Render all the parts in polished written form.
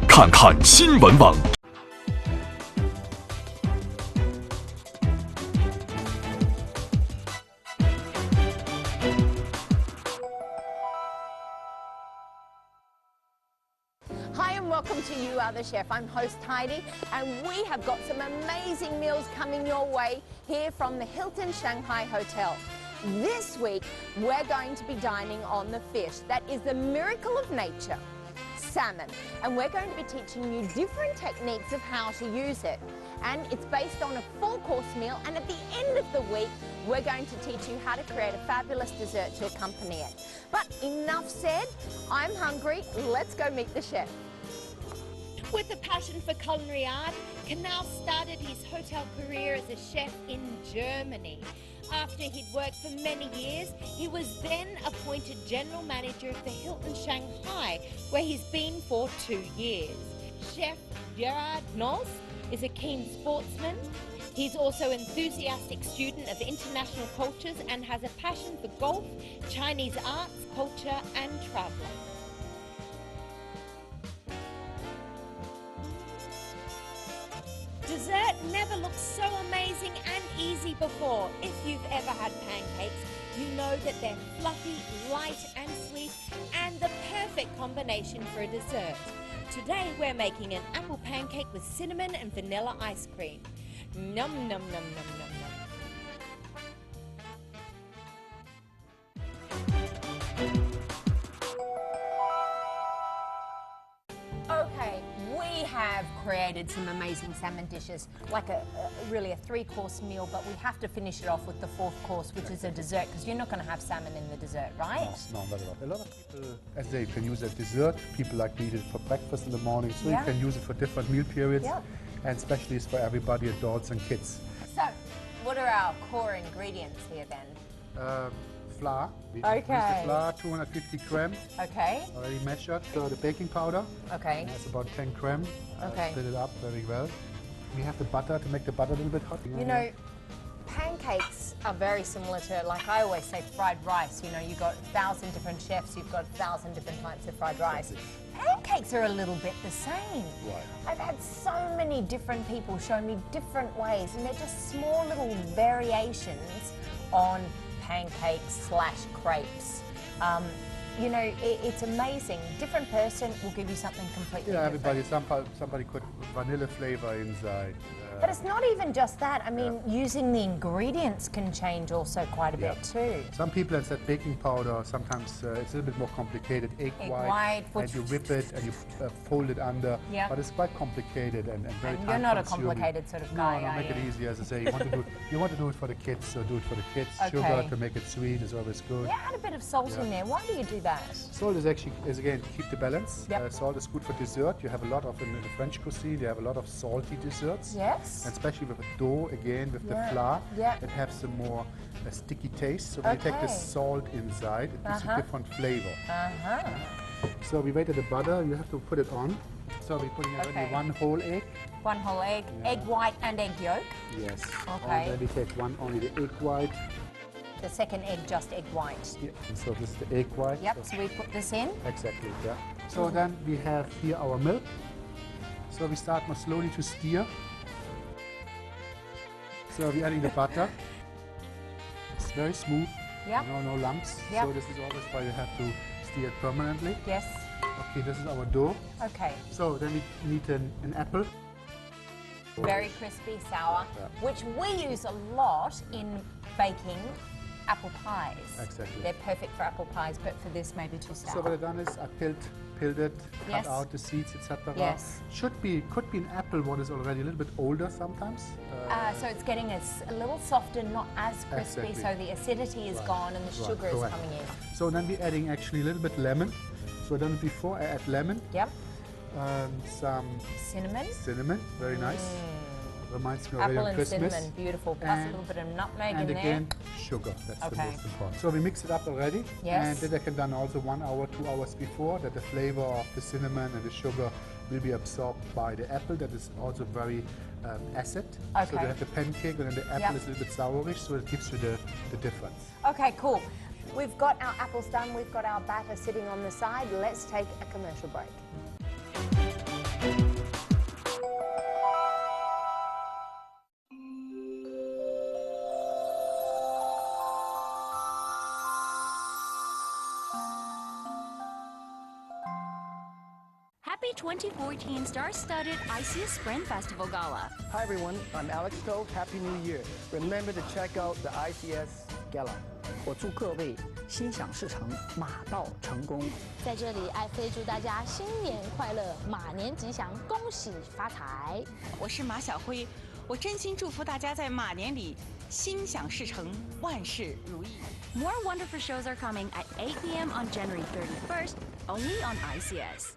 看看新闻网。Hi and welcome to You Are the Chef. I'm host Heidi and we have got some amazing meals coming your way here from the Hilton Shanghai Hotel. This week we're going to be dining on the fish that is the miracle of nature, salmon, and we're going to be teaching you different techniques of how to use it. And it's based on a full-course meal, and at the end of the week we're going to teach you how to create a fabulous dessert to accompany it. But enough said, I'm hungry, let's go meet the chef. With a passion for culinary art, Kanal started his hotel career as a chef in Germany. After he'd worked for many years, he was then appointed general manager of the Hilton Shanghai, where he's been for 2 years. Chef Gerard Noss is a keen sportsman. He's also an enthusiastic student of international cultures and has a passion for golf, Chinese arts, culture and travelling. Dessert never looked so amazing and easy before. If you've ever had pancakes, you know that they're fluffy, light and sweet, and the perfect combination for a dessert. Today we're making an apple pancake with cinnamon and vanilla ice cream. Num num num num num num. Okay, we have created some amazing salmon dishes, like really a 3-course meal, but we have to finish it off with the 4th course, which is a dessert, because you're not going to have salmon in the dessert, right? No, not at all. A lot of people, as they can use it dessert, people like to eat it for breakfast in the morning, so you can use it for different meal periods, and especially it's for everybody, adults and kids. So, what are our core ingredients here then? Flour. We use Okay. the flour, 250 gram, Okay. already measured. So the baking powder, Okay. that's about 10 gram. Okay. Split it up very well. We have the butter to make the butter a little bit hot. You know, pancakes are very similar to, like I always say, fried rice. You know, you've got 1,000 different chefs, you've got 1,000 different types of fried rice. Pancakes are a little bit the same. Right. I've had so many different people show me different ways, and they're just small little variations on pancakes / crepes. You know, it's amazing. Different person will give you something completely different. Somebody put vanilla flavor inside. But it's not even just that. I mean, using the ingredients can change also quite a bit too. Some people have said baking powder, sometimes it's a little bit more complicated. Egg white, and you whip it and you fold it under. But it's quite complicated and very time-consuming. You're not a complicated sort of guy, No, make it easy. As I say, you want to do it for the kids, so do it for the kids. Okay. Sugar to make it sweet is always good. Yeah, add a bit of salt in there. Why do you do that? Salt is again, to keep the balance. Salt is good for dessert. You have a lot of, in the French cuisine, you have a lot of salty desserts. Yes. And especially with the dough, again, with the flour, it has a more sticky taste. So when you take the salt inside, it gives you different flavor. So we waited the butter, you have to put it on. So we're putting already 1 whole egg. 1 whole egg, egg white and egg yolk. Yes. Okay. And then we take only the egg white. The second egg, just egg white. Yeah. And so this is the egg white. Yep, so we put this in. Exactly, yeah. So then we have here our milk. So we start more slowly to stir. So we're adding the butter. It's very smooth. Yep. No lumps. Yep. So this is always why you have to stir it permanently. Yes. Okay, this is our dough. Okay. So then we need an apple. Very crispy, sour, which we use a lot in baking apple pies. Exactly. They're perfect for apple pies, but for this maybe too sour. So what I've done is I peeled it, cut out the seeds, etc. Yes. Could be an apple what is already a little bit older sometimes. So it's getting a little softer, not as crispy, so the acidity is gone and the sugar is coming in. So then we're adding actually a little bit lemon. So then before I add lemon, some cinnamon, very nice. Reminds me already Apple of Christmas. and cinnamon, beautiful. Plus a little bit of nutmeg in there. And again, sugar, that's the most important. So we mix it up already. Yes. And then I can done also 1 hour, 2 hours before, that the flavor of the cinnamon and the sugar will be absorbed by the apple. That is also very acid. So you have the pancake and then the apple is a little bit sourish, so it gives you the difference. Okay, cool. We've got our apples done, we've got our batter sitting on the side. Let's take a commercial break. Happy 2014 star-studded ICS Spring Festival Gala. Hi everyone, I'm Alex Toh. Happy New Year. Remember to check out the ICS Gala. 我祝各位心想事成，马到成功。在这里，爱妃祝大家新年快乐，马年吉祥，恭喜发财。我是马小辉，我真心祝福大家在马年里心想事成，万事如意。More wonderful shows are coming at 8 p.m. on January 31st, only on ICS.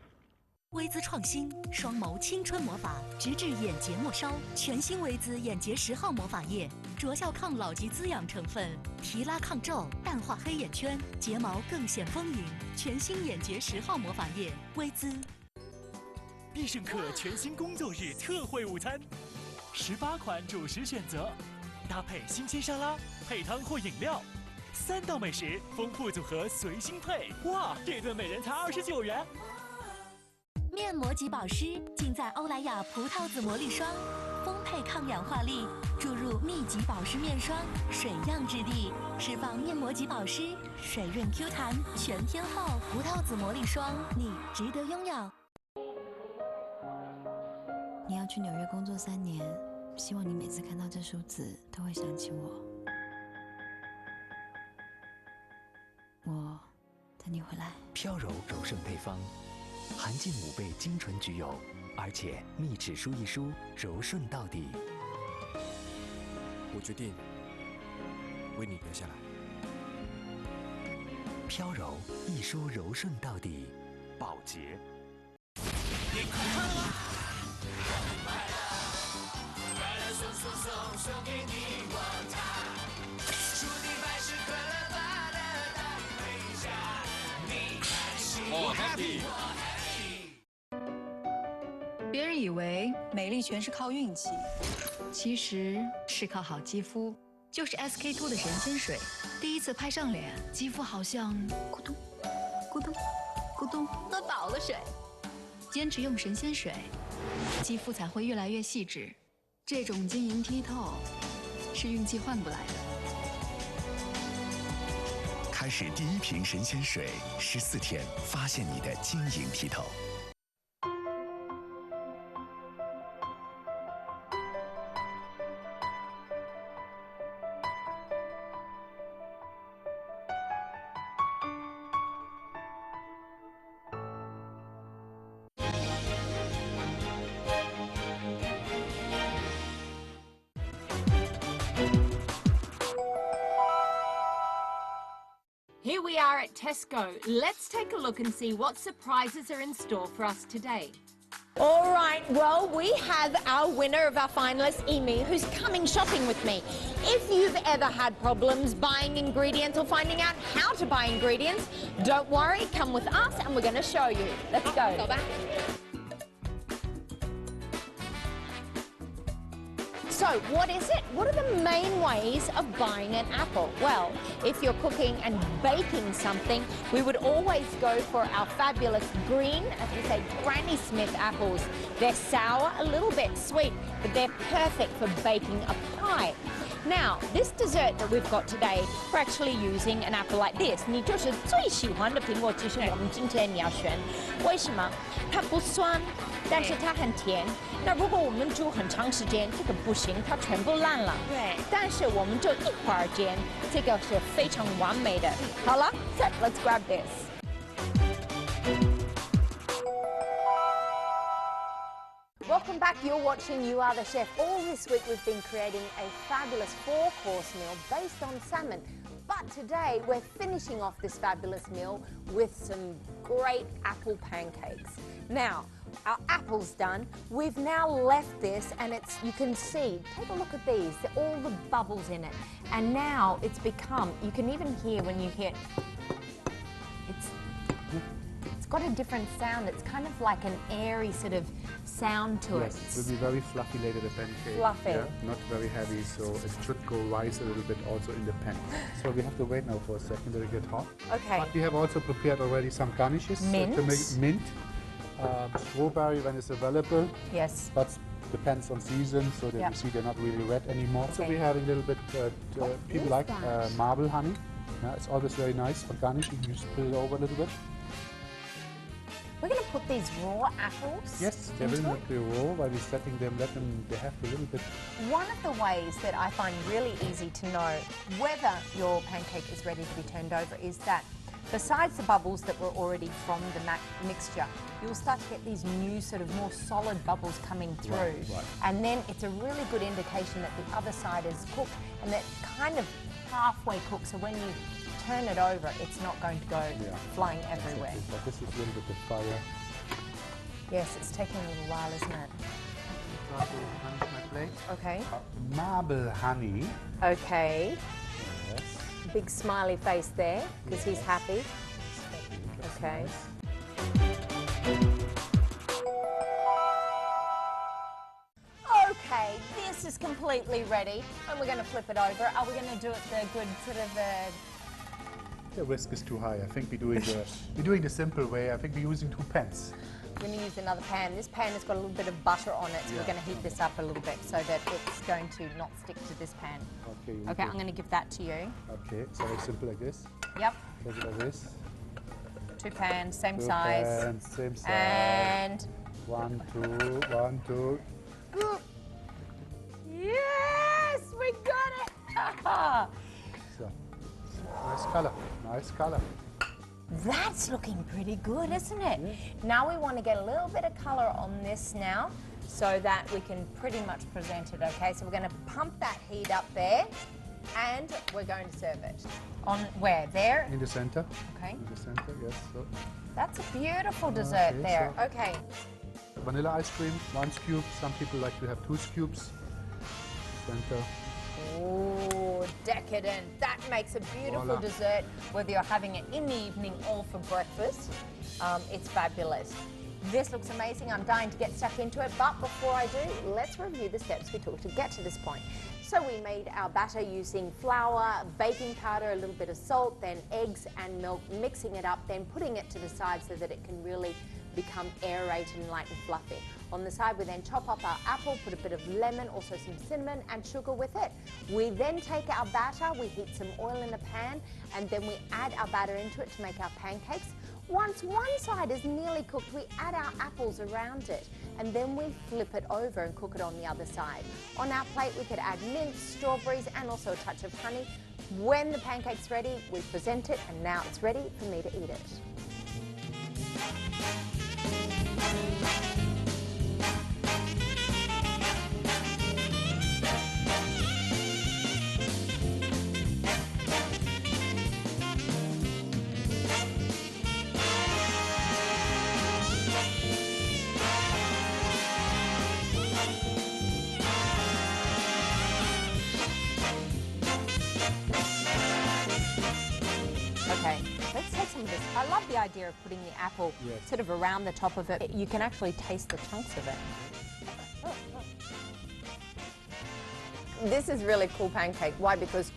薇姿创新，双眸青春魔法，直至眼睫末梢，全新薇姿眼睫10号魔法液，着效抗老及滋养成分，提拉抗皱，淡化黑眼圈，睫毛更显丰盈。全新眼睫10号魔法液，薇姿。必胜客全新工作日特惠午餐，18款主食选择，搭配新鲜沙拉、配汤或饮料，3道美食，丰富组合随心配。哇，这顿每人才29元。面膜及保湿尽在欧莱雅葡萄籽魔力霜，丰沛抗氧化力，注入密集保湿面霜，水样质地，释放面膜及保湿，水润 Q 弹，全天候葡萄籽魔力霜，你值得拥有。你要去纽约工作3年，希望你每次看到这数字都会想起我。我等你回来。飘柔柔顺配方。含进5倍精纯焗油，而且密齿梳一梳，柔顺到底。我决定为你留下来。飘柔一梳柔顺到底，宝洁。别人以为美丽全是靠运气，其实是靠好肌肤。就是 SK2 的神仙水，第一次拍上脸，肌肤好像咕咚咕咚咕咚喝饱了水。坚持用神仙水，肌肤才会越来越细致。这种晶莹剔透，是运气换不来的。开始第1瓶神仙水，14天发现你的晶莹剔透。Here we are at Tesco. Let's take a look and see what surprises are in store for us today. All right, well, we have our winner of our finalist, Amy, who's coming shopping with me. If you've ever had problems buying ingredients or finding out how to buy ingredients, don't worry, come with us and we're going to show you. Let's go. Go back. So, what is it? What are the main ways of buying an apple? Well, if you're cooking and baking something, we would always go for our fabulous green, as we say, Granny Smith apples. They're sour, a little bit sweet, but they're perfect for baking a pie. Now, this dessert that we've got today, we're actually using an apple like this. 你就是最喜欢的苹果，其实我们今天你要选，为什么？它不酸，但是它很甜。那如果我们煮很长时间，这个不行，它全部烂了。对。但是我们就一会儿煎，这个是非常完美的。好了 ，Let's grab this. Welcome back, you're watching You Are the Chef. All this week we've been creating a fabulous 4-course meal based on salmon. But today we're finishing off this fabulous meal with some great apple pancakes. Now, our apple's done. We've now left this and you can see, take a look at these, all the bubbles in it. And now it's become, you can even hear when you hit, it's got a different sound. It's kind of like an airy sort of sound to it. Yes, it will be very fluffy later, the pancake. Fluffy. Yeah, not very heavy, so it should go rise a little bit also in the pan. So we have to wait now for a second till it gets hot. Okay. But we have also prepared already some garnishes. Mint. To make mint. Strawberry when it's available. Yes. But depends on season, so that you see they're not really red anymore. Okay. So we have a little bit, people like marble honey. Yeah, it's always very nice for garnishing. You just put it over a little bit. We're going to put these raw apples? Yes, they will not be raw while we're setting them. They have a little bit. One of the ways that I find really easy to know whether your pancake is ready to be turned over is that besides the bubbles that were already from the mixture, you'll start to get these new sort of more solid bubbles coming through. Right. And then it's a really good indication that the other side is cooked and that kind of halfway cooked. So when you turn it over, it's not going to go flying everywhere. Exactly. But this is a little bit of fire. Yes, it's taking a little while, isn't it? Try to manage my plate. Okay. Marble honey. Okay. Yes. Big smiley face there, because he's happy. Okay. Okay, this is completely ready, and we're going to flip it over. Are we going to do it the good sort of The risk is too high. I think we're doing the simple way. I think we're using 2 pans. We're going to use another pan. This pan has got a little bit of butter on it, so we're going to heat this up a little bit so that it's going to not stick to this pan. Okay, I'm going to give that to you. Okay, so it's simple like this. Yep. Like this. 2 pans, same 2 size. pans, same size. And 1, 2, 1, 2. Yes, we got it! So, nice color, nice color. That's looking pretty good, isn't it? Now we want to get a little bit of color on this now so that we can pretty much present it, okay? So we're going to pump that heat up there and we're going to serve it. On where? There? In the center. Okay. In the center, yes. So. That's a beautiful dessert there. So okay. Vanilla ice cream, 1 scoop. Some people like to have 2 scoops. Center. Oh, decadent. That makes a beautiful dessert, whether you're having it in the evening or for breakfast. It's fabulous. This looks amazing. I'm dying to get stuck into it. But before I do, let's review the steps we took to get to this point. So we made our batter using flour, baking powder, a little bit of salt, then eggs and milk, mixing it up, then putting it to the side so that it can really become aerated and light and fluffy. On the side, we then chop up our apple, put a bit of lemon, also some cinnamon and sugar with it. We then take our batter, we heat some oil in a pan, and then we add our batter into it to make our pancakes. Once one side is nearly cooked, we add our apples around it, and then we flip it over and cook it on the other side. On our plate, we could add mint, strawberries, and also a touch of honey. When the pancake's ready, we present it, and now it's ready for me to eat it. Okay, let's take some of this. I love the idea of putting the apple sort of around the top of it. You can actually taste the chunks of it. This is really cool pancake. Why? Because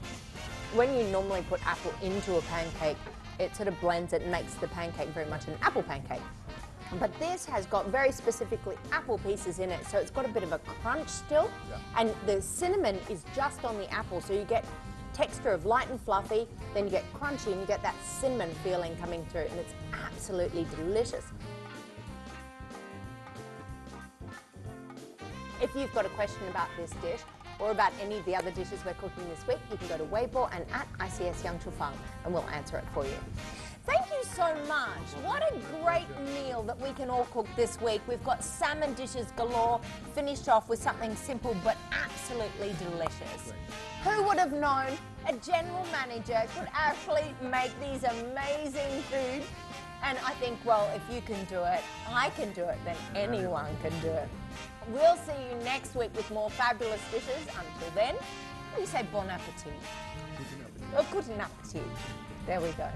when you normally put apple into a pancake, it sort of blends it and makes the pancake very much an apple pancake. But this has got very specifically apple pieces in it, so it's got a bit of a crunch still. And the cinnamon is just on the apple, so you get texture of light and fluffy, then you get crunchy and you get that cinnamon feeling coming through, and it's absolutely delicious. If you've got a question about this dish or about any of the other dishes we're cooking this week, you can go to Weibo and at ICS Yangchufang and we'll answer it for you. Thank you so much. What a great meal that we can all cook this week. We've got salmon dishes galore, finished off with something simple but absolutely delicious. Who would have known a general manager could actually make these amazing food? And I think, well, if you can do it, I can do it, then anyone can do it. We'll see you next week with more fabulous dishes. Until then, we say bon appetit. Or guten appetit. There we go.